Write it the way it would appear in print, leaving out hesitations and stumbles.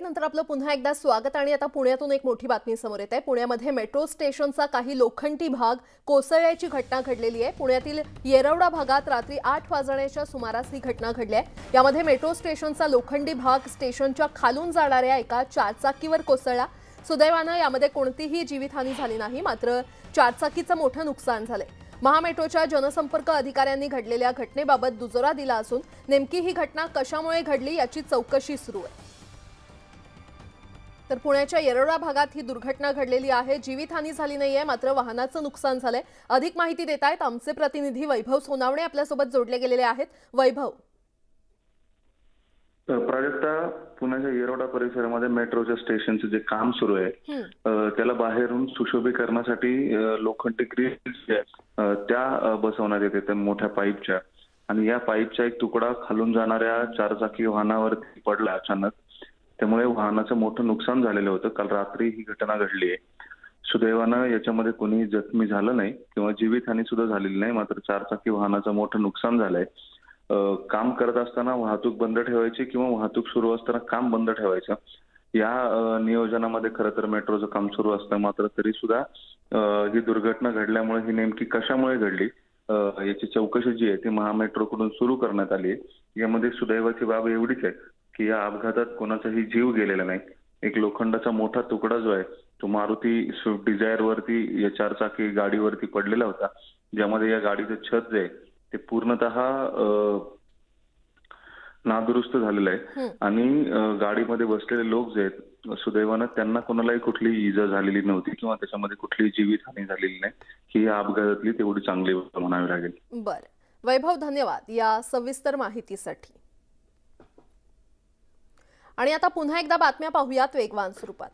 ब्रेकनंतर आपलं पुन्हा एकदा स्वागत। आणि आता पुण्यातून एक मोठी बातमी समोर येत आहे। पुण्यामध्ये मेट्रो स्टेशनचा काही लोखंडी भाग कोसळल्याची घटना घडलेली आहे। पुण्यातील येरवडा भागात रात्री 8 वाजण्याच्या सुमारास ही घटना घडली आहे। यामध्ये मेट्रो स्टेशनचा लोखंडी भाग स्टेशनच्या खालून जाणाऱ्या एका चारचाकीवर कोसळला। सुदैवाने यामध्ये कोणतीही जीवितहानी झाली नाही, मात्र चारचाकीचं मोठं नुकसान झालंय। महामेट्रोच्या जनसंपर्क अधिकाऱ्यांनी घडलेल्या घटनेबाबत दुजोरा दिला असून नेमकी ही घटना कशामुळे घडली याची चौकशी सुरू आहे। तर पुण्याच्या येरवडा भागात ही दुर्घटना घडलेली आहे। जीवितहानी झाली नाहीये, मात्र वाहनाचं नुकसान झालंय। अधिक माहिती देत आहेत आमचे प्रतिनिधी वैभव सोनावणे आपल्या सोबत जोडले गेलेले आहेत। वैभव, प्राजक्ता, पुण्याच्या येरवडा परिसरामध्ये मेट्रोच्या स्टेशनचं जे काम सुरू आहे त्याला बाहेरून सुशोभीकरणासाठी लोखंडी ग्रिल्स त्या बसवण्यात येते मोठ्या पाईपच्या, आणि या पाईपचा एक तुकडा खालून जाणाऱ्या चारचाकी वाहनावरती पडला अचानक। त्यामुळे वाहनाचं मोठं नुकसान झालेलं होतं। काल रात्री ही घटना घडली आहे। सुदैवानं याच्यामध्ये कोणी जखमी झालं नाही किंवा जीवितहानी सुद्धा झालेली नाही, मात्र चारचाकी वाहनाचं मोठं नुकसान झालंय। काम करत असताना वाहतूक बंद ठेवायची किंवा वाहतूक सुरू असताना काम बंद ठेवायचं या नियोजनामध्ये खरं तर मेट्रोचं काम सुरू असतं, मात्र तरी सुद्धा ही दुर्घटना घडल्यामुळे ही नेमकी कशामुळे घडली याची चौकशी जी आहे ती महामेट्रोकडून सुरू करण्यात आली आहे। यामध्ये सुदैवाची बाब एवढीच आहे की या अपघातात कोणाचाही जीव गेलेला नाही। एक लोखंडाचा मोठा तुकडा जो आहे तो मारुती स्विफ्ट डिझायर वरती या चारचाकी गाडीवरती पडलेला होता, ज्यामध्ये या गाडीचं छत जे आहे ते पूर्णतः नादुरुस्त झालेलं आहे। आणि गाडीमध्ये बसलेले लोक जे आहेत सुदैवानं त्यांना कोणालाही कुठलीही इजा झालेली नव्हती किंवा त्याच्यामध्ये कुठलीही जीवितहानी झालेली नाही। ही या अपघातातली तेवढी चांगली म्हणावी लागेल। बरं वैभव, धन्यवाद या सविस्तर माहितीसाठी। आणि आता पुन्हा एकदा बातम्या पाहूयात वेगवान स्वरूपात।